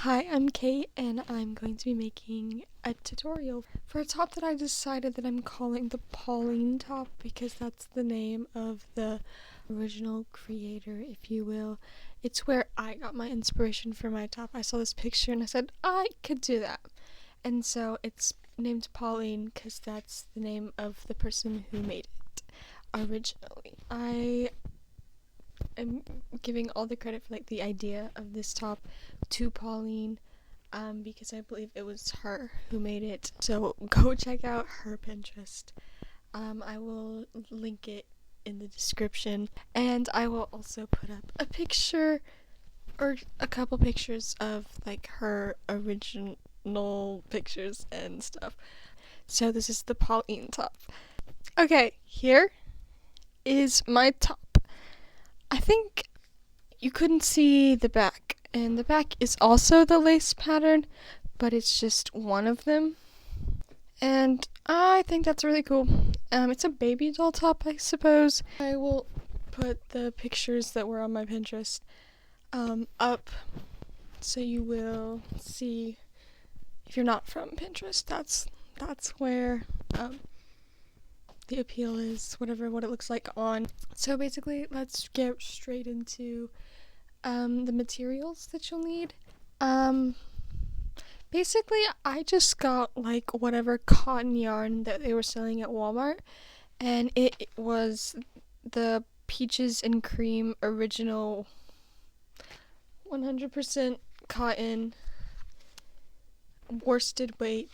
Hi, I'm Kate, and I'm going to be making a tutorial for a top that I decided that I'm calling the Pauline top because that's the name of the original creator, if you will. It's where I got my inspiration for my top. I saw this picture and I said, I could do that. And so it's named Pauline because that's the name of the person who made it originally. I am giving all the credit for the idea of this top to Pauline, because I believe it was her who made it. So go check out her Pinterest. I will link it in the description, and I will also put up a picture or a couple pictures of her original pictures and stuff. So this is the Pauline top. Okay, here is my top. I think you couldn't see the back, and the back is also the lace pattern, but it's just one of them, and I think that's really cool. It's a baby doll top, I suppose. I will put the pictures that were on my Pinterest up, so you will see. If you're not from Pinterest, that's where the appeal is, what it looks like on. So basically, let's get straight into the materials that you'll need. Basically, I just got whatever cotton yarn that they were selling at Walmart, and it was the Peaches and Cream original 100% cotton worsted weight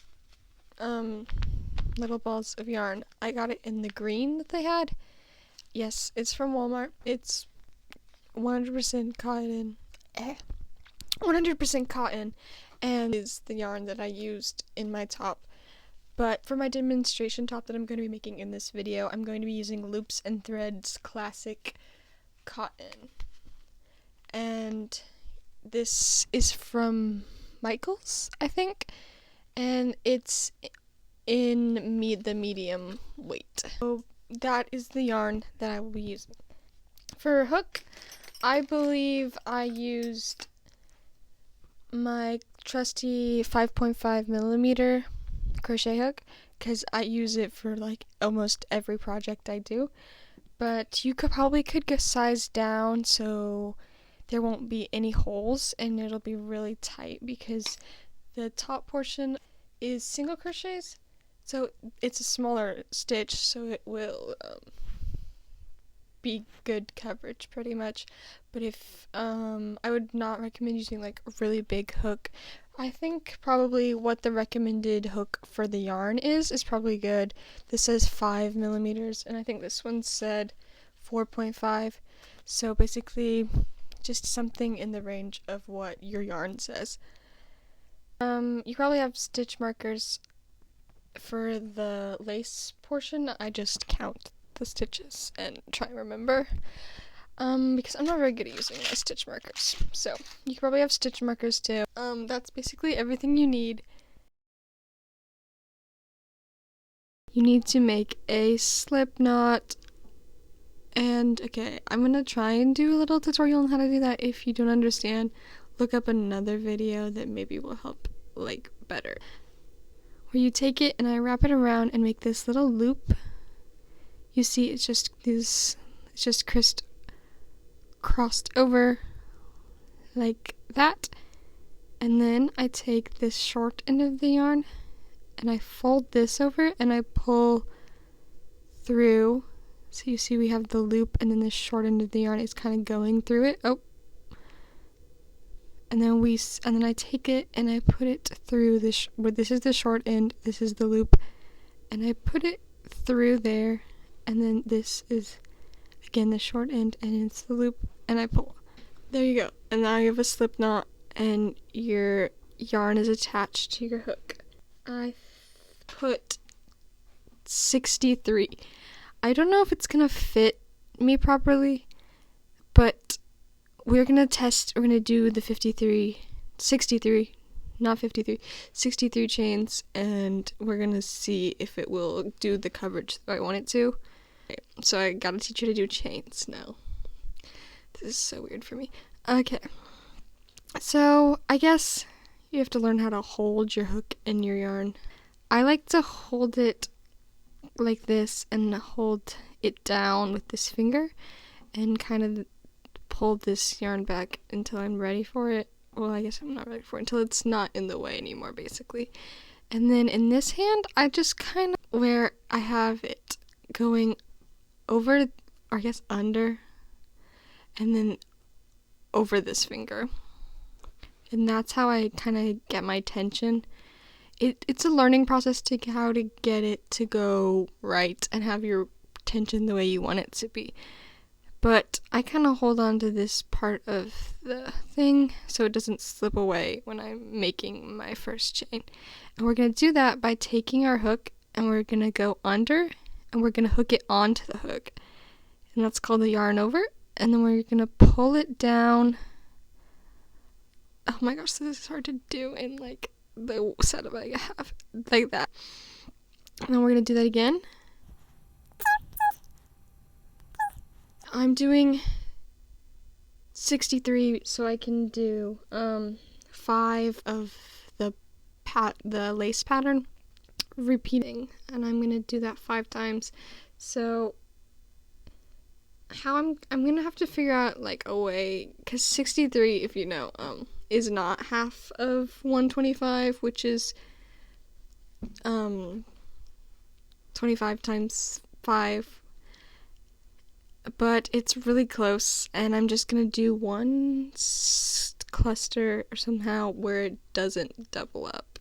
little balls of yarn. I got it in the green that they had. Yes, it's from Walmart. It's 100% cotton. 100% cotton, and is the yarn that I used in my top. But for my demonstration top that I'm going to be making in this video, I'm going to be using Loops and Threads Classic Cotton. And this is from Michaels, I think, and it's in the medium weight. So that is the yarn that I will be using. For a hook, I believe I used my trusty 5.5 millimeter crochet hook because I use it for almost every project I do. But you could go size down so there won't be any holes and it'll be really tight because the top portion is single crochets, so it's a smaller stitch, so it will be good coverage pretty much. But if I would not recommend using a really big hook. I think probably what the recommended hook for the yarn is probably good. This says 5 millimeters, and I think this one said 4.5. So basically just something in the range of what your yarn says. You probably have stitch markers for the lace portion. I just count the stitches and try to remember, because I'm not very good at using my stitch markers. So you probably have stitch markers too. That's basically everything you need. You need to make a slip knot, and okay, I'm gonna try and do a little tutorial on how to do that. If you don't understand, look up another video that maybe will help better. Where you take it and I wrap it around and make this little loop. You see, it's just crossed over like that, and then I take this short end of the yarn and I fold this over and I pull through. So you see we have the loop, and then the short end of the yarn is kind of going through it. And then I take it and I put it through this, where this is the short end, this is the loop, and I put it through there, and then this is again the short end and it's the loop, and I pull. There you go. And now you have a slip knot and your yarn is attached to your hook. I put 63. I don't know if it's gonna fit me properly, but we're gonna do the 63 chains, and we're gonna see if it will do the coverage that I want it to. Okay, so I gotta teach you to do chains now. This is so weird for me. Okay, so I guess You have to learn how to hold your hook in your yarn. I like to hold it like this and hold it down with this finger and kind of pull this yarn back until I'm ready for it. Well, I guess I'm not ready for it until it's not in the way anymore, basically. And then in this hand, I just kind of, where I have it going over, or I guess under, and then over this finger. And that's how I kind of get my tension. It's a learning process to how to get it to go right and have your tension the way you want it to be. But I kind of hold on to this part of the thing so it doesn't slip away when I'm making my first chain. And we're going to do that by taking our hook and we're going to go under and we're going to hook it onto the hook. And that's called the yarn over. And then we're going to pull it down. Oh my gosh, this is hard to do in like the setup I have, like that. And then we're going to do that again. I'm doing 63 so I can do 5 of the lace pattern repeating, and I'm going to do that 5 times. So how I'm going to have to figure out like a way, cuz 63, if you know, is not half of 125, which is 25 times 5. But it's really close, and I'm just gonna do one cluster or somehow where it doesn't double up,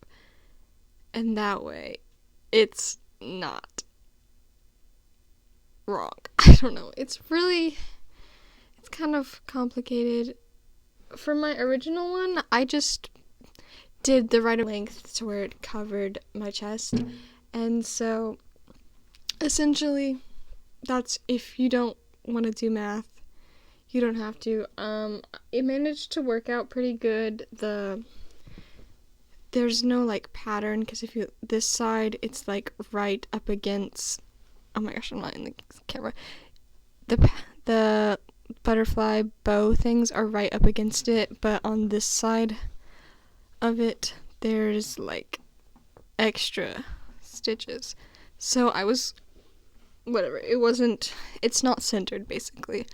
and that way it's not wrong. I don't know, it's kind of complicated. For my original one, I just did the right length to where it covered my chest, and so essentially that's, if you don't want to do math, you don't have to. It managed to work out pretty good. There's no like pattern, because if you, this side, it's like right up against, oh my gosh, I'm not in the camera, the butterfly bow things are right up against it, but on this side of it there's like extra stitches, so I was whatever, it's not centered basically,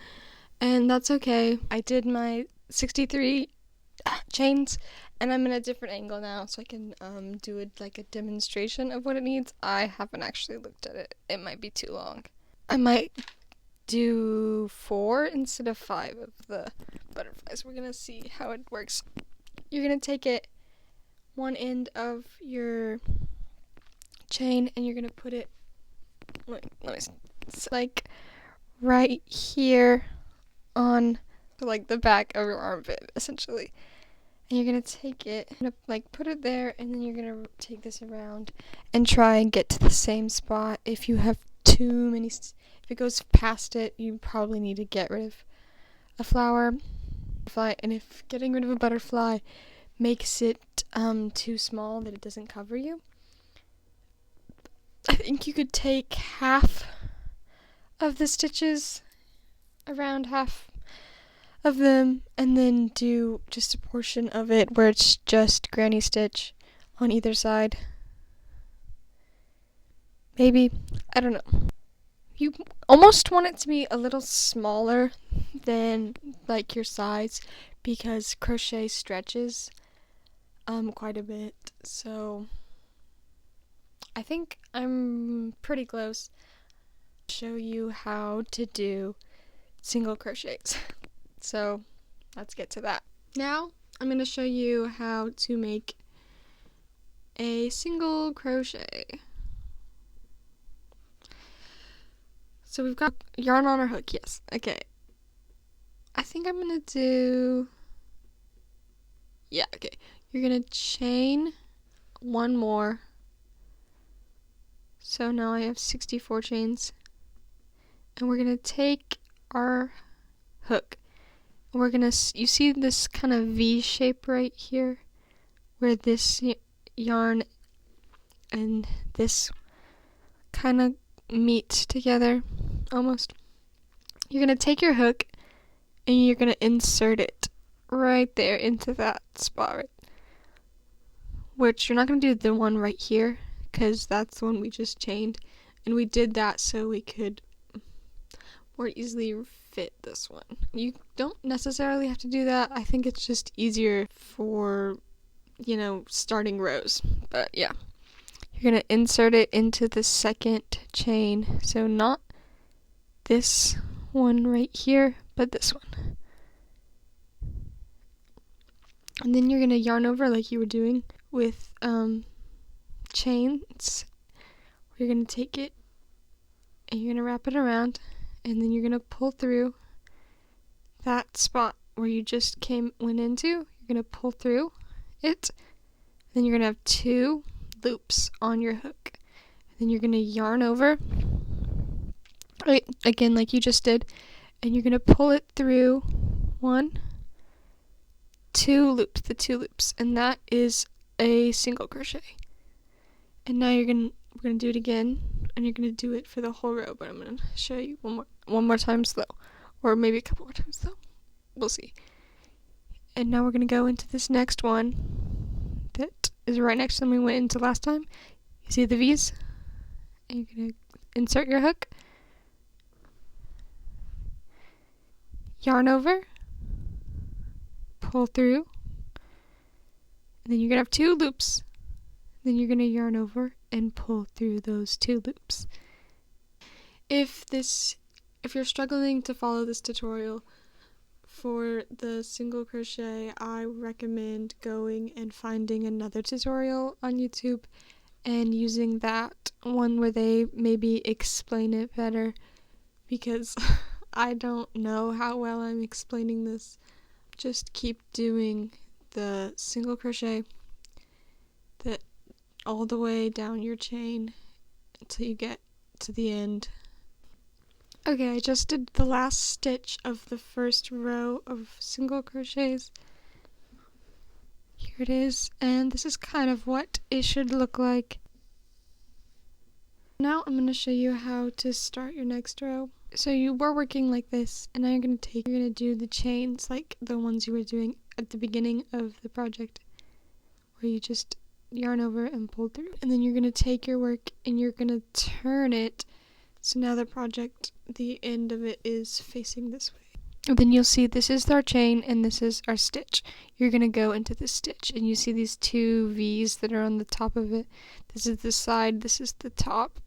and that's okay. I did my 63 chains, and I'm in a different angle now, so I can do it like a demonstration of what it needs. I haven't actually looked at it. It might be too long. I might do 4 instead of 5 of the butterflies. We're gonna see how it works. You're gonna take it one end of your chain and you're gonna put it, let me see, it's like right here on like the back of your armpit essentially, and you're gonna take it and like put it there, and then you're gonna take this around and try and get to the same spot. If you have too many, if it goes past it, you probably need to get rid of a flower, and if getting rid of a butterfly makes it too small that it doesn't cover you, I think you could take half of the stitches, around half of them, and then do just a portion of it where it's just granny stitch on either side. Maybe, I don't know. You almost want it to be a little smaller than like your size, because crochet stretches quite a bit, so I think I'm pretty close. Show you how to do single crochets. So let's get to that. Now I'm going to show you how to make a single crochet. So we've got yarn on our hook, yes. Okay. I think I'm going to do, yeah, okay. You're going to chain one more. So now I have 64 chains. And we're going to take our hook. And we're going to, you see this kind of V shape right here? Where this yarn and this kind of meet together, almost. You're going to take your hook and you're going to insert it right there into that spot. Right? which you're not going to do the one right here because that's the one we just chained, and we did that so we could more easily fit this one. You don't necessarily have to do that. I think it's just easier for, you know, starting rows. But yeah, you're going to insert it into the second chain, so not this one right here, but this one. And then you're going to yarn over like you were doing with chains. You're going to take it and you're going to wrap it around, and then you're going to pull through that spot where you just went into. You're going to pull through it. Then you're going to have 2 loops on your hook. Then you're going to yarn over, right, again like you just did, and you're going to pull it through 1, 2 loops, the 2 loops, and that is a single crochet. And now we're going to do it again, and you're going to do it for the whole row, but I'm going to show you one more time slow, or maybe a couple more times slow. We'll see. And now we're going to go into this next one that is right next to the one we went into last time. You see the V's? And you're going to insert your hook, yarn over, pull through, and then you're going to have 2 loops. Then you're going to yarn over and pull through those 2 loops. If you're struggling to follow this tutorial for the single crochet, I recommend going and finding another tutorial on YouTube and using that one where they maybe explain it better, because I don't know how well I'm explaining this. Just keep doing the single crochet all the way down your chain until you get to the end. Okay, I just did the last stitch of the first row of single crochets. Here it is, and this is kind of what it should look like. Now I'm going to show you how to start your next row. So you were working like this, and now you're going to do the chains like the ones you were doing at the beginning of the project, where you just yarn over and pull through. And then you're going to take your work and you're going to turn it, so now the end of it is facing this way. And then you'll see this is our chain and this is our stitch. You're going to go into the stitch, and you see these 2 V's that are on the top of it. This is the side, this is the top.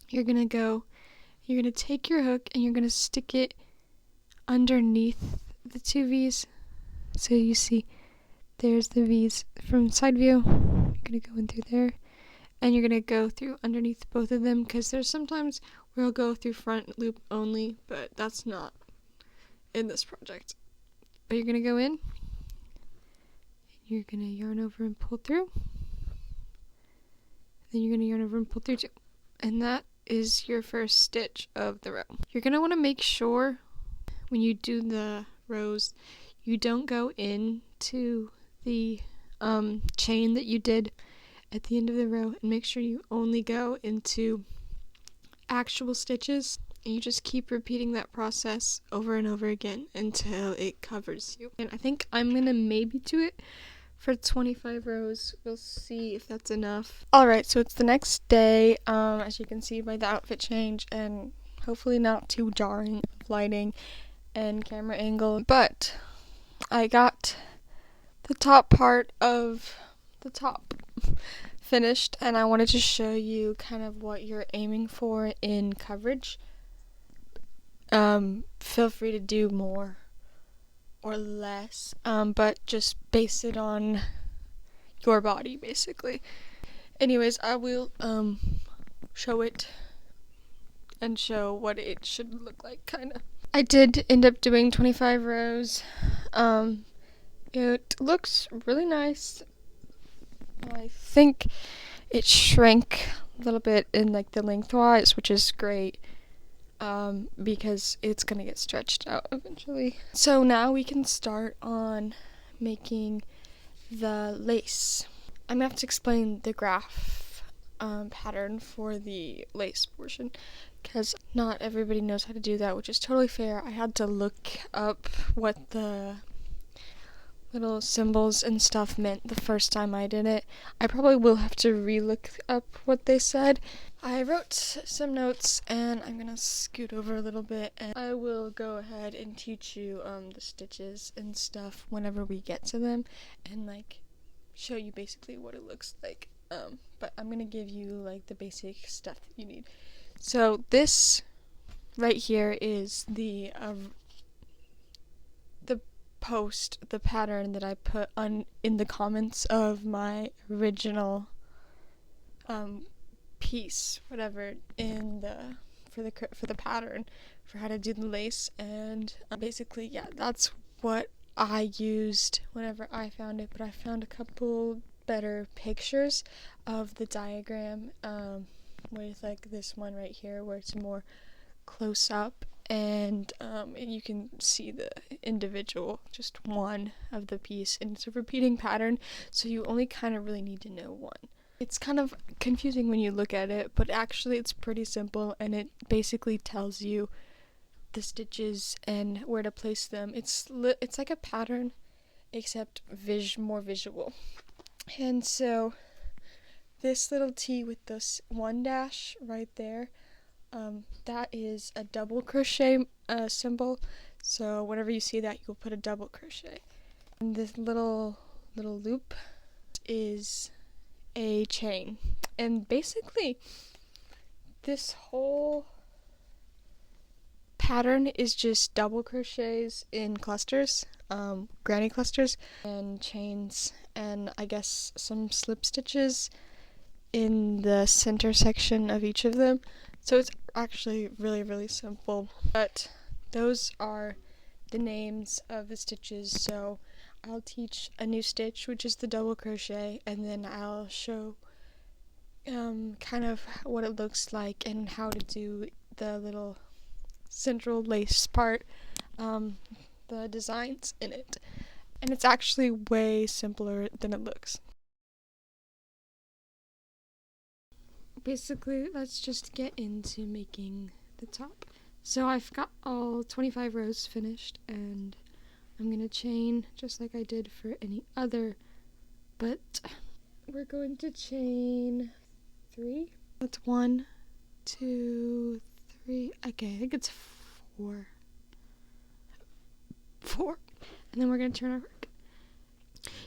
You're going to take your hook and you're going to stick it underneath the 2 V's. So you see there's the V's from side view. You're going to go in through there, and you're going to go through underneath both of them, because there's sometimes where you'll go through front loop only, but that's not in this project. But you're going to go in, you're going to yarn over and pull through, then you're going to yarn over and pull through too. And that is your first stitch of the row. You're going to want to make sure when you do the rows, you don't go into the chain that you did at the end of the row, and make sure you only go into actual stitches, and you just keep repeating that process over and over again until it covers you. And I think I'm going to maybe do it for 25 rows. We'll see if that's enough. Alright, so it's the next day. As you can see by the outfit change, and hopefully not too jarring of lighting and camera angle, but I got the top part of the top finished, and I wanted to show you kind of what you're aiming for in coverage. Feel free to do more or less, but just base it on your body, basically. Anyways, I will show it and show what it should look like, kind of. I did end up doing 25 rows. It looks really nice. I think it shrank a little bit in like the lengthwise, which is great, because it's gonna get stretched out eventually. So now we can start on making the lace. I'm gonna have to explain the graph pattern for the lace portion, because not everybody knows how to do that, which is totally fair. I had to look up what the little symbols and stuff meant the first time I did it. I probably will have to re-look up what they said. I wrote some notes and I'm gonna scoot over a little bit and I will go ahead and teach you the stitches and stuff whenever we get to them and like show you basically what it looks like. But I'm gonna give you like the basic stuff that you need. So this right here is the post, the pattern that I put on in the comments of my original piece, whatever, in the for the pattern for how to do the lace, and basically, yeah, that's what I used whenever I found it. But I found a couple better pictures of the diagram with like this one right here where it's more close up, and you can see the individual, just one of the piece, and it's a repeating pattern, so you only kind of really need to know one. It's kind of confusing when you look at it, but actually it's pretty simple, and it basically tells you the stitches and where to place them. It's like a pattern, except more visual. And so this little T with this one dash right there, that is a double crochet symbol. So whenever you see that, you'll put a double crochet. And this little loop is a chain. And basically, this whole pattern is just double crochets in clusters, granny clusters, and chains, and I guess some slip stitches in the center section of each of them. So it's actually really simple, but those are the names of the stitches. So I'll teach a new stitch, which is the double crochet, and then I'll show kind of what it looks like and how to do the little central lace part, the designs in it. And it's actually way simpler than it looks. Basically, let's just get into making the top. So I've got all 25 rows finished, and I'm gonna chain just like I did for any other, but we're going to chain 3. That's 1, 2, 3. Okay, I think it's 4. And then we're gonna turn our work.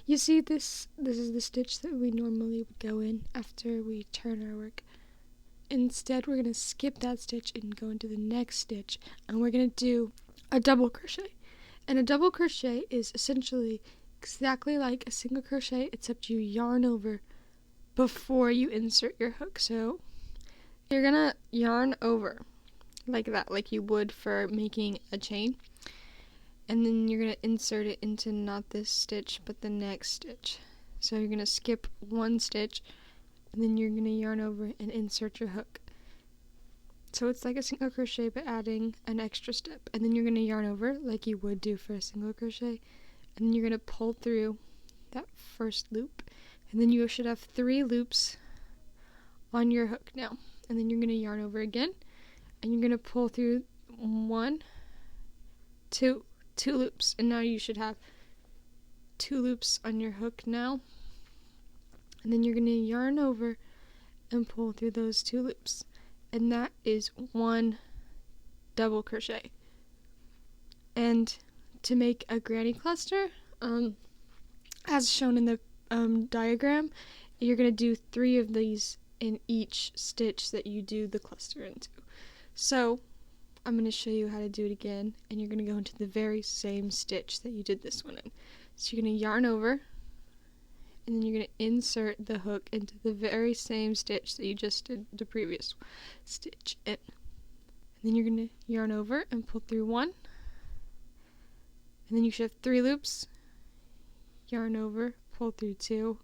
You see, this is the stitch that we normally would go in after we turn our work. Instead, we're going to skip that stitch and go into the next stitch, and we're going to do a double crochet. And a double crochet is essentially exactly like a single crochet, except you yarn over before you insert your hook. So you're going to yarn over like that, like you would for making a chain. And then you're going to insert it into not this stitch, but the next stitch. So you're going to skip one stitch, and then you're going to yarn over and insert your hook. So it's like a single crochet, but adding an extra step. And then you're going to yarn over like you would do for a single crochet. And then you're going to pull through that first loop. And then you should have 3 loops on your hook now. And then you're going to yarn over again. And you're going to pull through 1, 2 loops. And now you should have 2 loops on your hook now. And then you're going to yarn over and pull through those 2 loops. And that is 1 double crochet. And to make a granny cluster, as shown in the diagram, you're going to do 3 of these in each stitch that you do the cluster into. So I'm going to show you how to do it again, and you're going to go into the very same stitch that you did this one in. So you're going to yarn over, and then you're going to insert the hook into the very same stitch that you just did the previous stitch in. And then you're going to yarn over and pull through 1, and then you should have 3 loops, yarn over, pull through 2,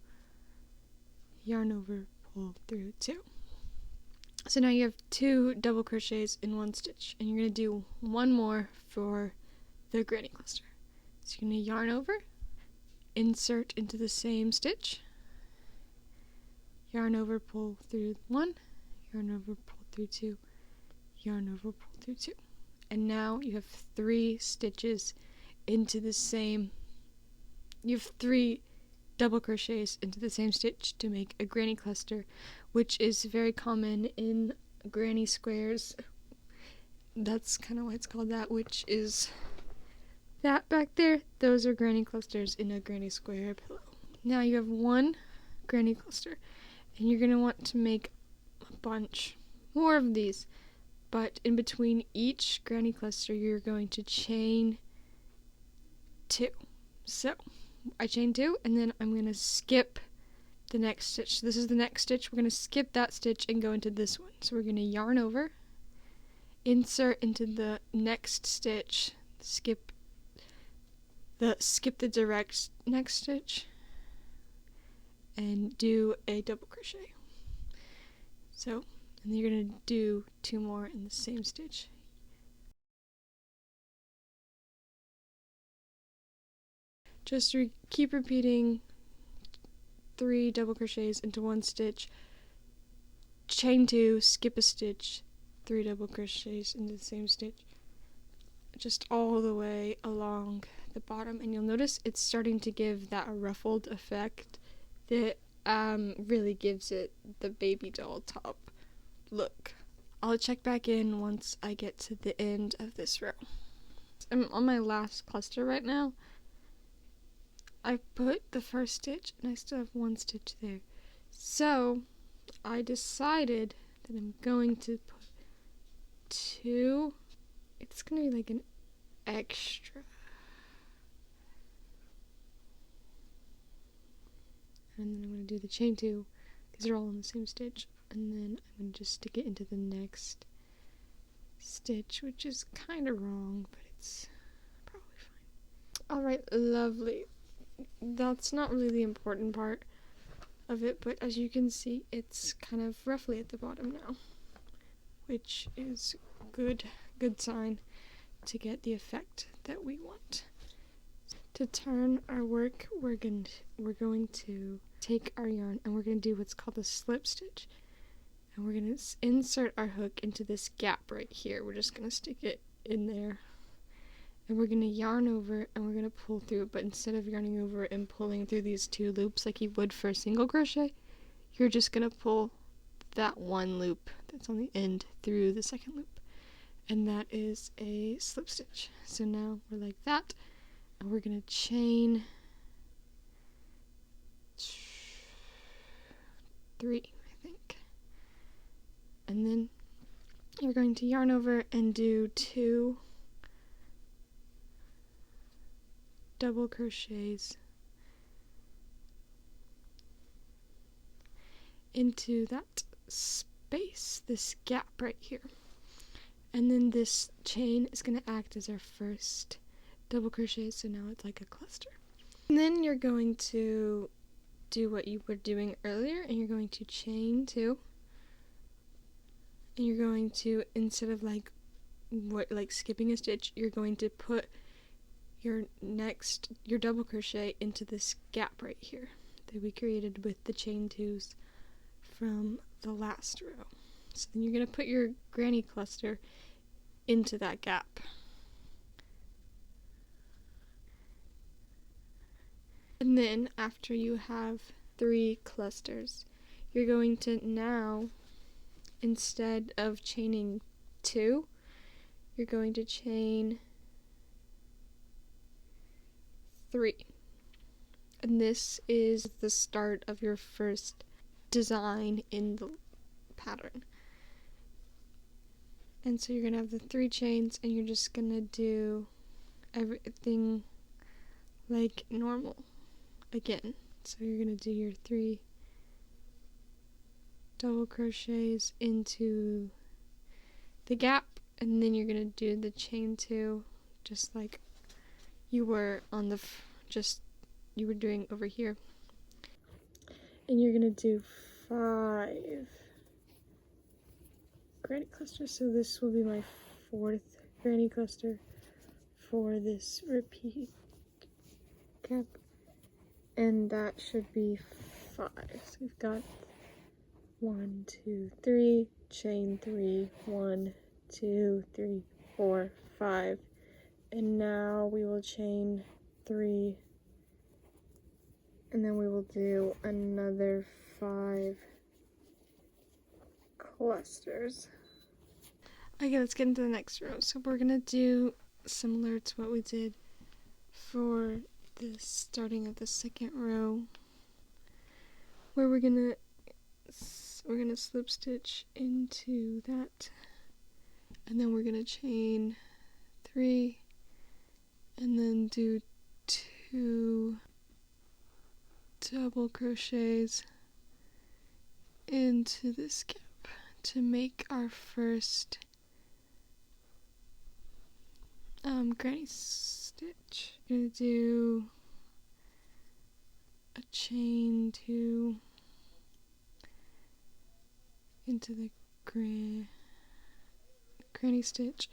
yarn over, pull through 2. So now you have 2 double crochets in 1 stitch, and you're going to do 1 more for the granny cluster. So you're going to yarn over, insert into the same stitch, yarn over, pull through 1, yarn over, pull through 2, yarn over, pull through 2. And now you have 3 stitches into the same you have 3 double crochets into the same stitch to make a granny cluster, which is very common in granny squares. That's kind of why it's called that, which is that back there. Those are granny clusters in a granny square pillow. Now you have 1 granny cluster, and you're going to want to make a bunch more of these, but in between each granny cluster you're going to chain 2. So I chain 2, and then I'm going to skip the next stitch. So this is the next stitch. We're going to skip that stitch and go into this one. So we're going to yarn over, insert into the next stitch, skip the direct next stitch, and do a double crochet. So, and then you're going to do 2 more in the same stitch. Just keep repeating 3 double crochets into 1 stitch, chain 2, skip a stitch, 3 double crochets into the same stitch, just all the way along the bottom. And you'll notice it's starting to give that ruffled effect that really gives it the baby doll top look. I'll check back in once I get to the end of this row. I'm on my last cluster right now. I put the first stitch and I still have 1 stitch there. So I decided that I'm going to put 2. It's going to be like an extra. And then I'm going to do the chain 2 because they're all in the same stitch. And then I'm going to just stick it into the next stitch, which is kind of wrong, but it's probably fine. Alright, lovely. That's not really the important part of it, but as you can see, it's kind of roughly at the bottom now, which is good sign to get the effect that we want. To turn our work, we're going to take our yarn and we're going to do what's called a slip stitch. And we're going to insert our hook into this gap right here. We're just going to stick it in there. And we're going to yarn over and we're going to pull through, but instead of yarning over and pulling through these 2 loops like you would for a single crochet, you're just going to pull that 1 loop that's on the end through the second loop. And that is a slip stitch. So now we're like that, and we're going to chain 3, I think. And then you're going to yarn over and do 2 double crochets into that space, this gap right here. And then this chain is going to act as our first double crochet, so now it's like a cluster. And then you're going to do what you were doing earlier, and you're going to chain 2, and you're going to, instead of like skipping a stitch, you're going to put your double crochet into this gap right here that we created with the chain 2s from the last row. So then you're going to put your granny cluster into that gap. And then after you have 3 clusters, you're going to now, instead of chaining 2, you're going to chain 3. And this is the start of your first design in the pattern. And so you're going to have the 3 chains, and you're just going to do everything like normal again. So you're going to do your 3 double crochets into the gap, and then you're going to do the chain 2 just like you were on the you were doing over here. And you're going to do 5 granny clusters. So this will be my 4th granny cluster for this repeat gap, and that should be 5. So we've got 1, 2, 3, chain 3, 1, 2, 3, 4, 5, and now we will chain 3 and then we will do another 5 clusters. Okay, let's get into the next row. So we're gonna do similar to what we did for the starting of the second row, where we're gonna slip stitch into that, and then we're gonna chain 3 and then do 2 double crochets into this gap to make our first granny stitch. I'm gonna do a chain 2 into the granny stitch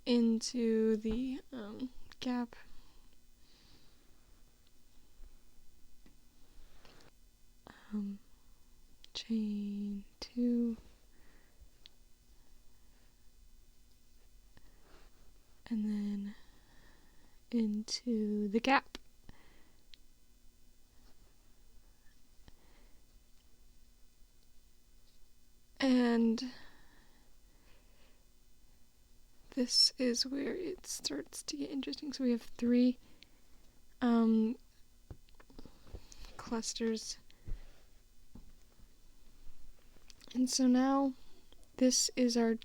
into the gap, chain 2, and then into the gap. And this is where it starts to get interesting. So we have 3 clusters. And so now this is our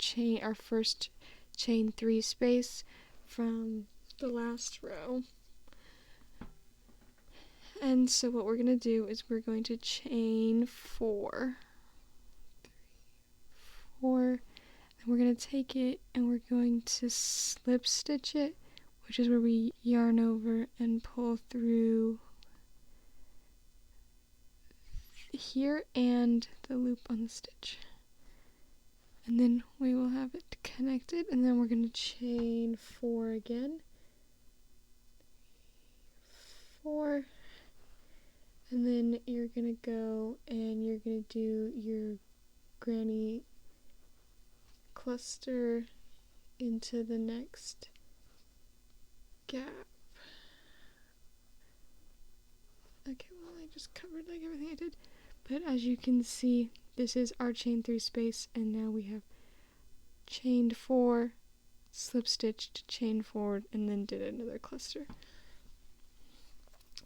first chain 3 space from the last row. And so what we're going to do is we're going to chain 4, 3, 4, and we're going to take it and we're going to slip stitch it, which is where we yarn over and pull through here and the loop on the stitch. And then we will have it connected, and then we're going to chain 4 again. 4. And then you're going to go and you're going to do your granny cluster into the next gap. Okay, well, I just covered like everything I did. But as you can see, this is our chain 3 space, and now we have chained 4, slip stitched, chain 4, and then did another cluster.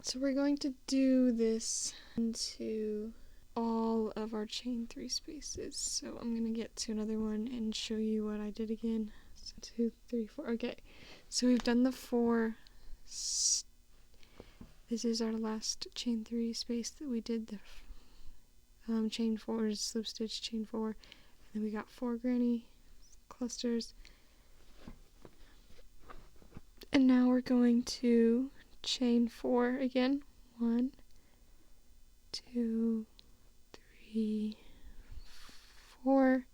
So we're going to do this into all of our chain 3 spaces. So I'm gonna get to another one and show you what I did again. So 2, 3, 4. Okay, so we've done the 4. This is our last chain 3 space that we did. The chain 4, slip stitch, chain 4, and then we got 4 granny clusters. And now we're going to chain 4 again. 1, 2, 3, 4.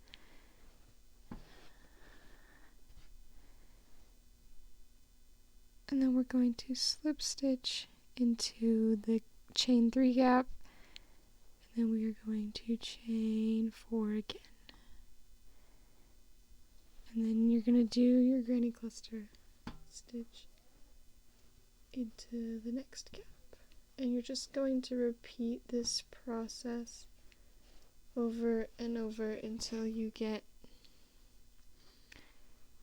And then we're going to slip stitch into the chain 3 gap, and then we are going to chain 4 again. And then you're going to do your granny cluster stitch into the next gap. And you're just going to repeat this process over and over until you get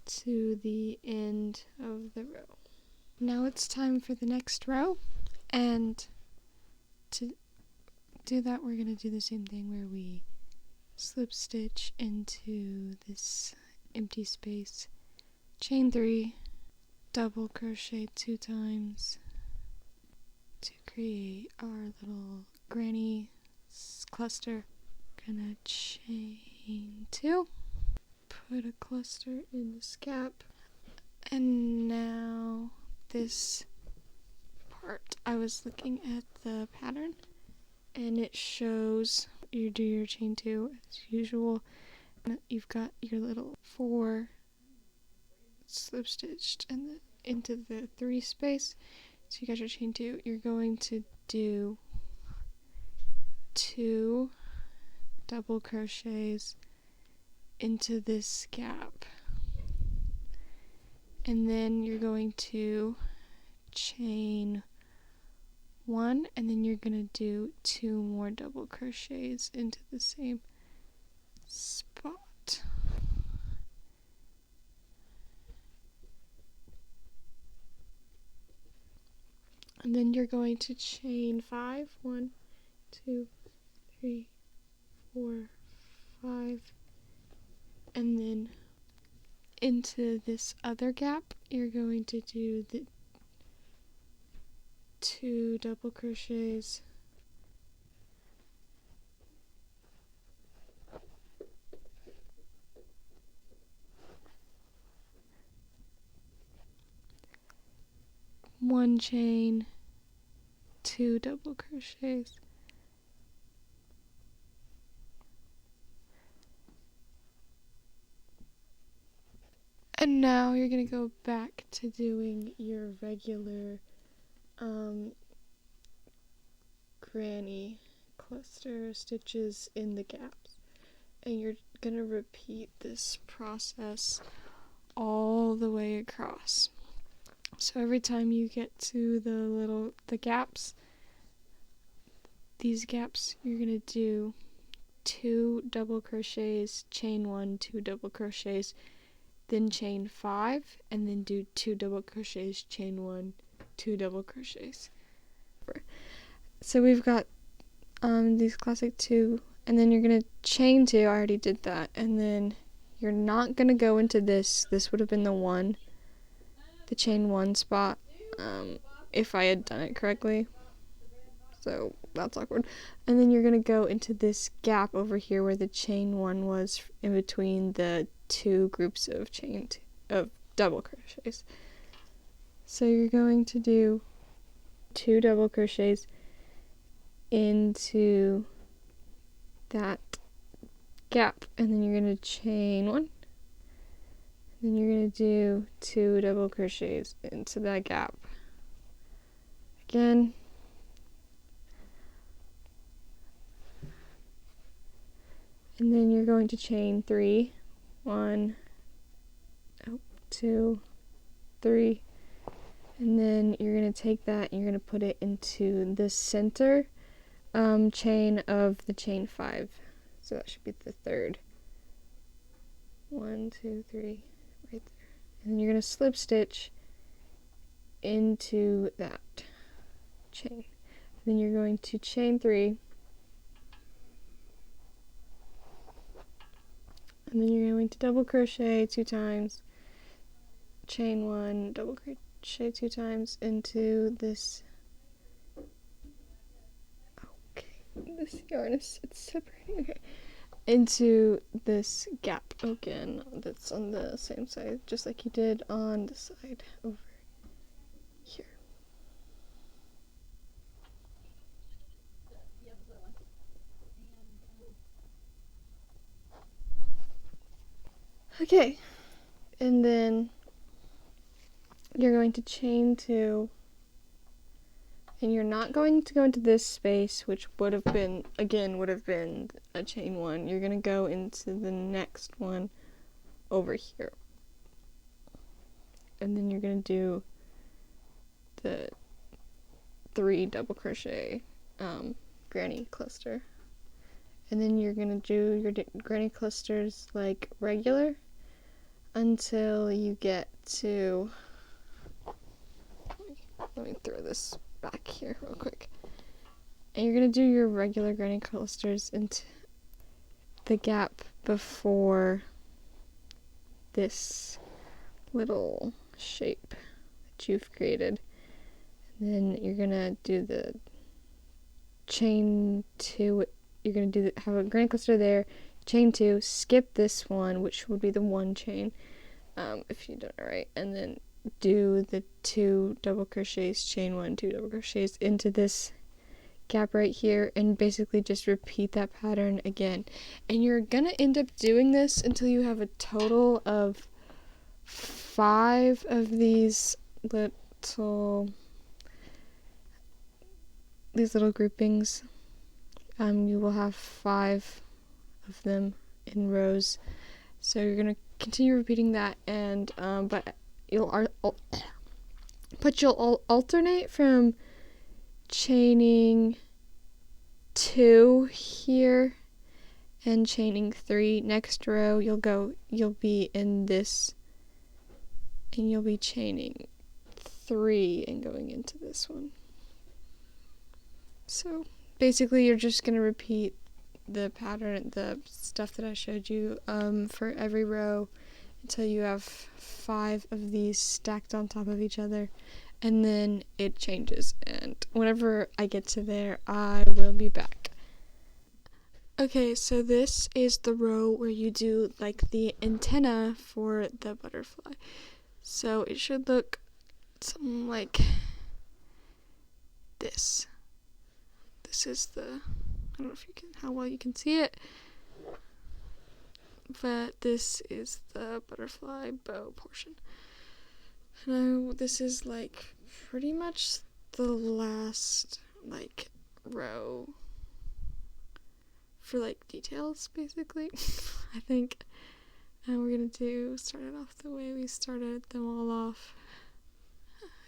to the end of the row. Now it's time for the next row, and to do that we're going to do the same thing where we slip stitch into this empty space, chain 3, double crochet 2 times to create our little granny cluster. Gonna chain 2, put a cluster in this gap, and now this part, I was looking at the pattern and it shows you do your chain 2 as usual. You've got your little 4 slip stitched and into the 3 space, so you got your chain 2. You're going to do 2 double crochets into this gap, and then you're going to chain 1, and then you're gonna do 2 more double crochets into the same spot. And then you're going to chain 5, 1, 2, 3, 4, 5, and then into this other gap you're going to do the 2 double crochets, one chain, 2 double crochets, and now you're going to go back to doing your regular granny cluster stitches in the gaps, and you're going to repeat this process all the way across. So every time you get to the gaps, these gaps, you're going to do 2 double crochets, chain 1, 2 double crochets, then chain 5, and then do 2 double crochets, chain 1, 2 double crochets. So we've got these classic 2, and then you're going to chain 2, I already did that, and then you're not going to go into this would have been the chain 1 spot, if I had done it correctly, so that's awkward. And then you're going to go into this gap over here where the chain 1 was in between the 2 groups of double crochets. So you're going to do 2 double crochets into that gap, and then you're going to chain 1. Then you're going to do 2 double crochets into that gap. Again. And then you're going to chain 3. 1, 2, 3. And then you're going to take that and you're going to put it into the center chain of the chain 5. So that should be the third. 1, 2, 3. Right there. And then you're going to slip stitch into that chain. Then you're going to chain 3, and then you're going to double crochet 2 times, chain 1, double crochet 2 times into this. Okay, this yarn it's separating. Okay. Into this gap again that's on the same side, just like you did on the side over here. Okay, and then you're going to chain 2, and you're not going to go into this space, which would have been a chain 1. You're going to go into the next one over here. And then you're going to do the 3 double crochet granny cluster. And then you're going to do your granny clusters like regular until you get to, let me throw this back here real quick. And you're going to do your regular granny clusters into the gap before this little shape that you've created. And then you're going to do the chain 2. You're going to have a granny cluster there, chain 2, skip this one, which would be the 1 chain, if you done it right, and then do the 2 double crochets, chain 1, 2 double crochets into this gap right here, and basically just repeat that pattern again. And you're gonna end up doing this until you have a total of 5 of these little groupings. You will have 5 of them in rows, so you're gonna continue repeating that, and but you'll alternate from chaining 2 here and chaining 3. Next row you'll be in this, and you'll be chaining 3 and going into this one. So basically you're just going to repeat the pattern, the stuff that I showed you for every row until you have 5 of these stacked on top of each other, and then it changes, and whenever I get to there I will be back. Okay, so this is the row where you do like the antenna for the butterfly. So it should look something like this. This is the, I don't know if you can, how well you can see it, but this is the butterfly bow portion. Now this is like pretty much the last like row for like details basically. I think, and we're gonna start it off the way we started them all off.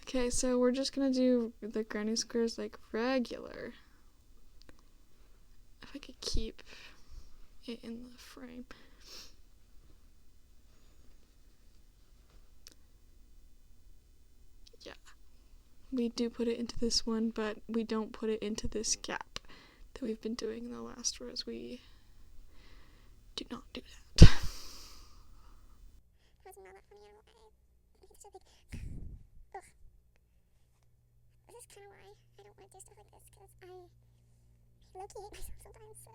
Okay, so we're just gonna do the granny squares like regular. If I could keep it in the frame. Yeah, we do put it into this one, but we don't put it into this gap that we've been doing in the last rows. We do not do that. This is kind of why I don't want to do stuff like this, because I low-key hate myself sometimes, so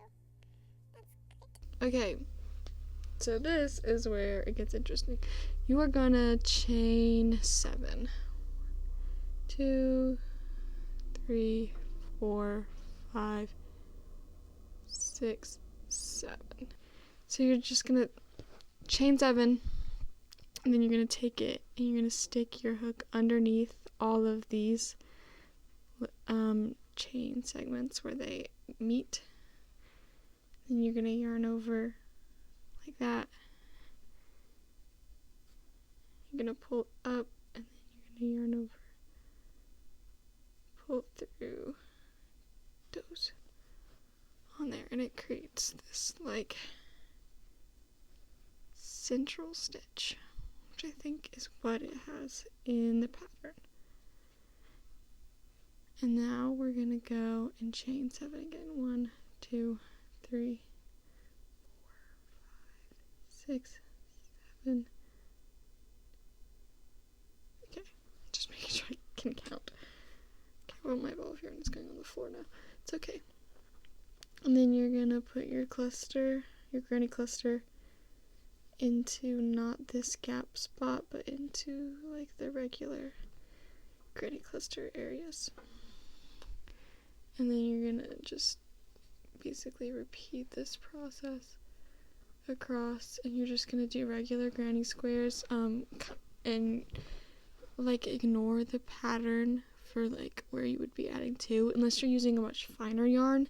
that's great. Okay, so this is where it gets interesting. You are gonna chain 7. 2, 3, 4, 5, 6, 7. So you're just gonna chain 7, and then you're gonna take it and you're gonna stick your hook underneath all of these chain segments where they meet. Then you're gonna yarn over like that. You're gonna pull up, and then you're gonna yarn over, pull through those on there, and it creates this like central stitch, which I think is what it has in the pattern. And now we're gonna go and chain 7 again. 1, 2, 3, 4, 5, 6, 7. Okay, just making sure I can count. Okay, well, my ball of yarn is going on the floor now. It's okay. And then you're gonna put your cluster, your granny cluster, into not this gap spot, but into like the regular granny cluster areas. And then you're gonna just basically repeat this process across, and you're just gonna do regular granny squares, and like ignore the pattern for like where you would be adding to, unless you're using a much finer yarn,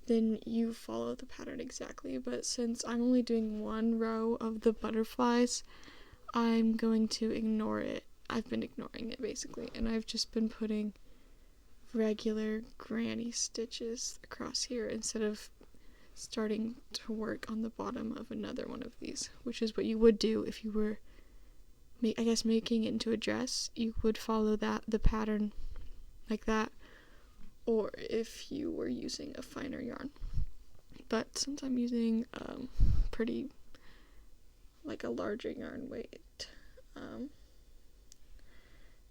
then you follow the pattern exactly. But since I'm only doing 1 row of the butterflies, I'm going to ignore it. I've been ignoring it basically, and I've just been putting regular granny stitches across here instead of starting to work on the bottom of another one of these, which is what you would do if you were making it into a dress. You would follow the pattern like that, or if you were using a finer yarn. But since I'm using pretty like a larger yarn weight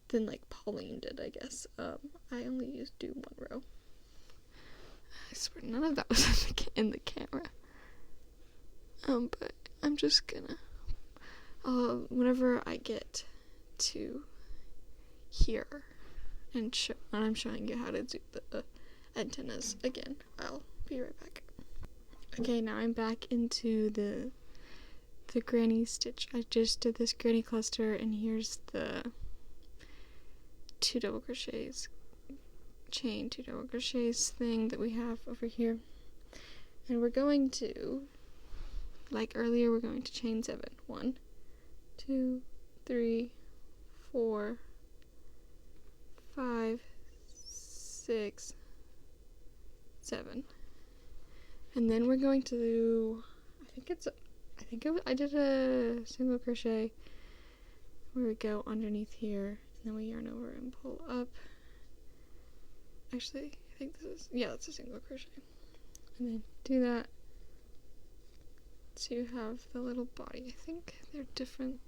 than like Pauline did, I guess, I only do 1 row. I swear none of that was in the camera. But I'm just gonna, whenever I get to here and I'm showing you how to do the antennas again, I'll be right back. Okay, now I'm back into the granny stitch. I just did this granny cluster, and here's the 2 double crochets, chain 2 double crochets thing that we have over here. And we're going to, like earlier, we're going to chain 7. 1, 2, 3, 4, 5, 6, 7. And then we're going to do, I did a single crochet where we go underneath here, and then we yarn over and pull up. Actually, I think that's a single crochet. And then do that to have the little body. I think they're different.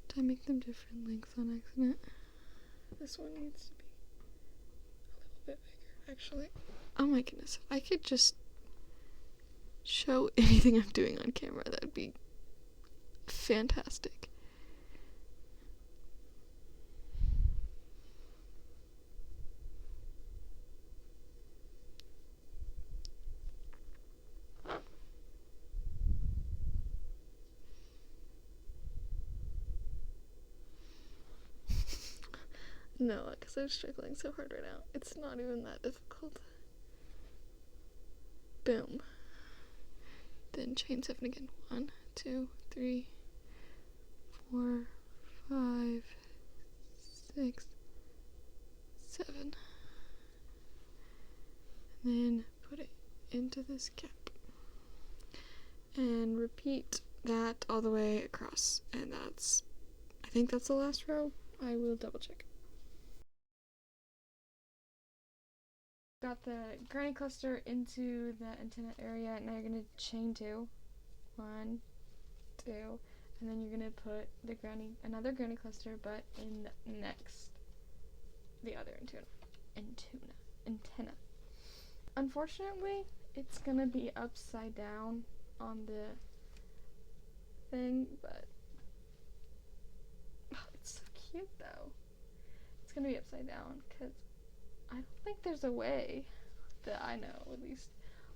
Did I make them different lengths on accident? This one needs to be a little bit bigger, actually. Oh my goodness, if I could just show anything I'm doing on camera, that would be fantastic. No, because I'm struggling so hard right now. It's not even that difficult. Boom. Then chain 7 again. 1, 2, 3, 4, 5, 6, 7. And then put it into this gap. And repeat that all the way across. And I think that's the last row. I will double check. Got the granny cluster into the antenna area. Now you're going to chain 2. 1, 2, and then you're going to put another granny cluster, but in the other antenna. Unfortunately, it's going to be upside down on the thing, but it's so cute though. It's going to be upside down because I don't think there's a way that I know, at least,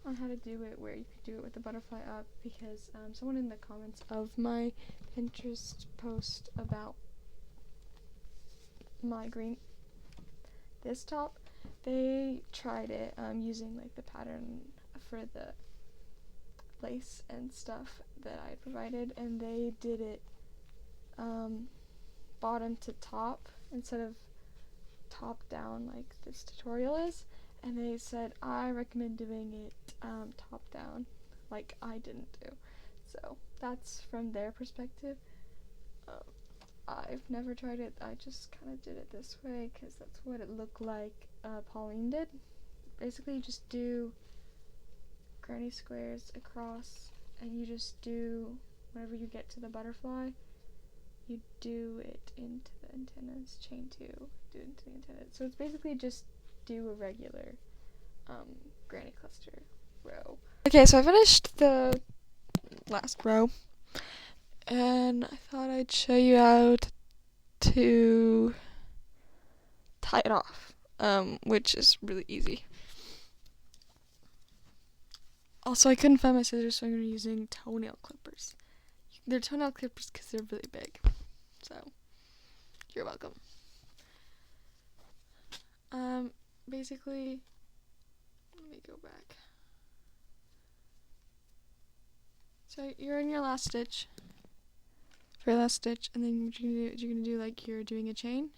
on how to do it where you could do it with the butterfly up, because someone in the comments of my Pinterest post about this top, they tried it using like the pattern for the lace and stuff that I provided, and they did it bottom to top instead of top down like this tutorial is, and they said I recommend doing it top down like I didn't do. So that's from their perspective. I've never tried it. I just kind of did it this way because that's what it looked like Pauline did. Basically you just do granny squares across, and you just do, whenever you get to the butterfly, you do it into the antennas, chain 2, do it into the antennas. So it's basically just do a regular granny cluster row. Okay, so I finished the last row, and I thought I'd show you how to tie it off, which is really easy. Also, I couldn't find my scissors, so I'm going to be using toenail clippers. They're toenail clippers because they're really big. So, you're welcome. Basically, let me go back. So, you're in your last stitch. For your last stitch, and then what you're going to do like you're doing a chain.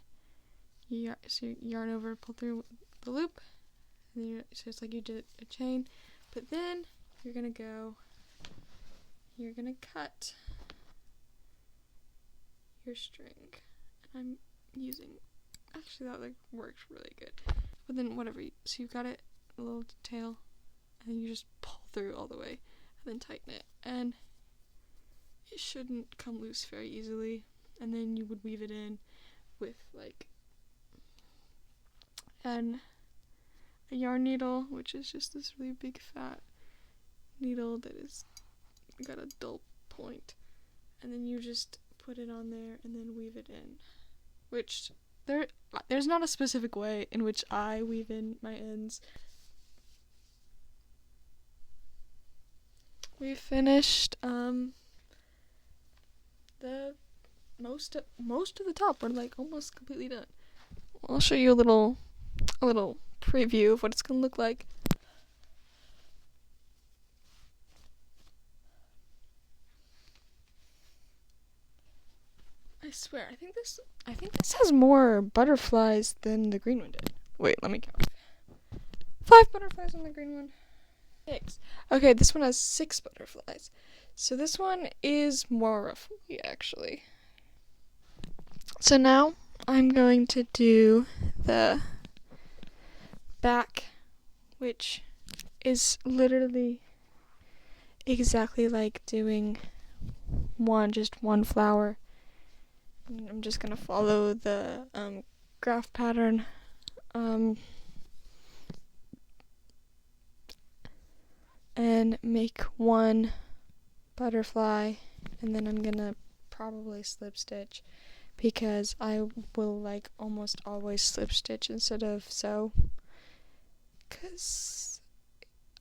So you yarn over, pull through the loop, and then so it's like you did a chain, but then you're going to cut your string. And I'm using, actually that like works really good. But then so you've got it, a little tail, and then you just pull through all the way, and then tighten it, and it shouldn't come loose very easily. And then you would weave it in with like a yarn needle, which is just this really big fat needle that is got a dull point, and then you just put it on there and then weave it in, which there's not a specific way in which I weave in my ends. We finished the most of the top. We're like almost completely done. I'll show you a little preview of what it's gonna look like. I swear, I think this has more butterflies than the green one did. Wait, let me count. 5 butterflies on the green one. 6. Okay, this one has 6 butterflies. So this one is more ruffly, actually. So now I'm going to do the back, which is literally exactly like doing just one flower. I'm just gonna follow the graph pattern. And make one butterfly, and then I'm gonna probably slip stitch, because I will like almost always slip stitch instead of sew, because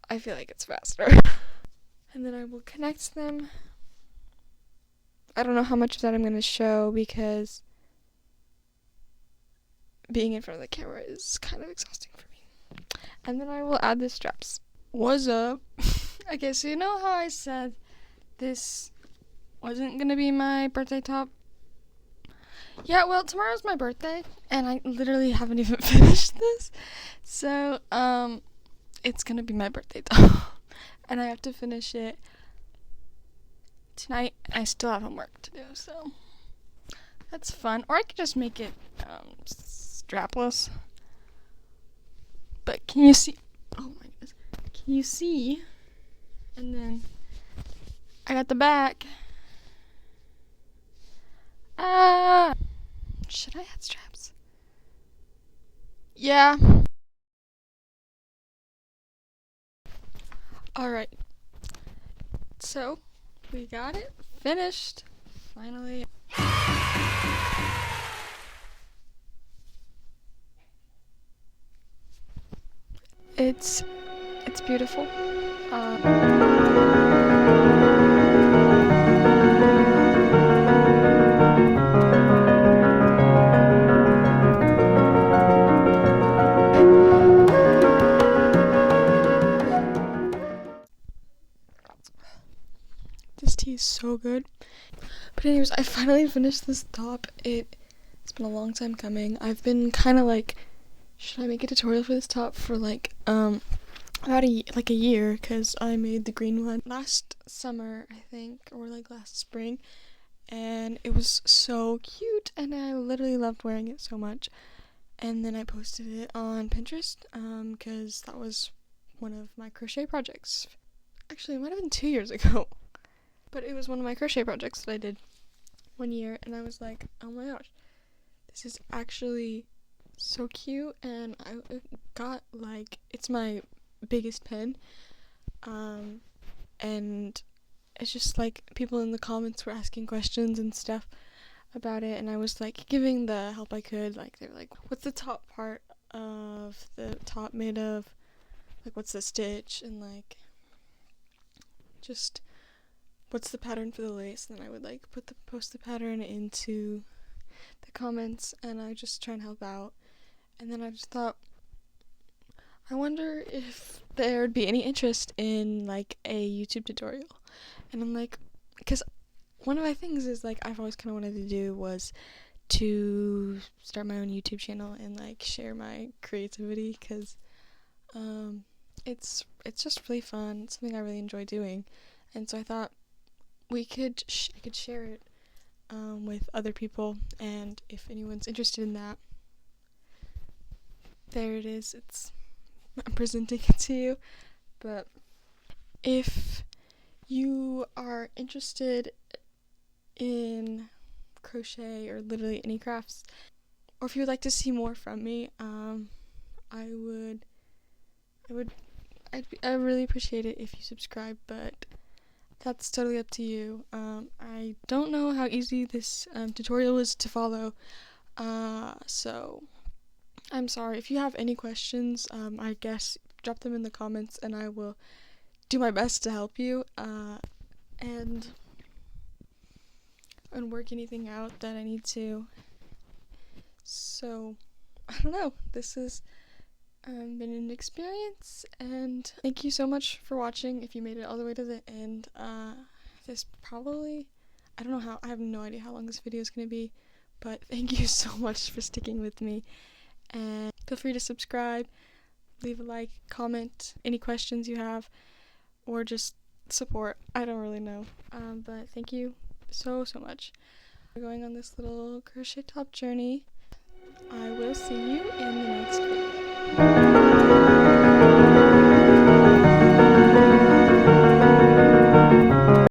I feel like it's faster. And then I will connect them. I don't know how much of that I'm gonna show, because being in front of the camera is kind of exhausting for me. And then I will add the straps. What's up? Okay, so you know how I said this wasn't gonna be my birthday top? Yeah, well, tomorrow's my birthday, and I literally haven't even finished this. So, it's gonna be my birthday top. And I have to finish it tonight. I still have homework to do, so that's fun. Or I could just make it, strapless. But can you see? Oh my goodness. Can you see? And then I got the back. Should I add straps? Yeah. Alright. So, we got it finished. Finally. It's beautiful. This tea is so good. But anyways, I finally finished this top. It's been a long time coming. I've been kind of like, should I make a tutorial for this top for like about a year, because I made the green one last summer, I think, or like last spring, and it was so cute, and I literally loved wearing it so much. And then I posted it on Pinterest, because that was one of my crochet projects. Actually, it might have been 2 years ago, but it was one of my crochet projects that I did one year, and I was like, oh my gosh, this is actually so cute. And I got like, it's my biggest pen, and it's just like people in the comments were asking questions and stuff about it, and I was like giving the help I could. Like, they were like, what's the top part of the top made of, like what's the stitch, and like just what's the pattern for the lace. And then I would like post the pattern into the comments, and I would just try and help out. And then I just thought, I wonder if there'd be any interest in like a YouTube tutorial. And I'm like, because one of my things is like I've always kind of wanted to do was to start my own YouTube channel and like share my creativity, because it's just really fun. It's something I really enjoy doing, and so I thought I could share it with other people, and if anyone's interested in that, there it is. I'm presenting it to you. But if you are interested in crochet or literally any crafts, or if you would like to see more from me, I really appreciate it if you subscribe, but that's totally up to you. I don't know how easy this tutorial is to follow, so I'm sorry. If you have any questions, I guess drop them in the comments, and I will do my best to help you, and work anything out that I need to. So, I don't know. This has been an experience, and thank you so much for watching if you made it all the way to the end. This probably, I don't know how, I have no idea how long this video is going to be, but thank you so much for sticking with me, and Feel free to subscribe, leave a like, comment any questions you have, or just support. I don't really know. But thank you so much for going on this little crochet top journey. I will see you in the next video.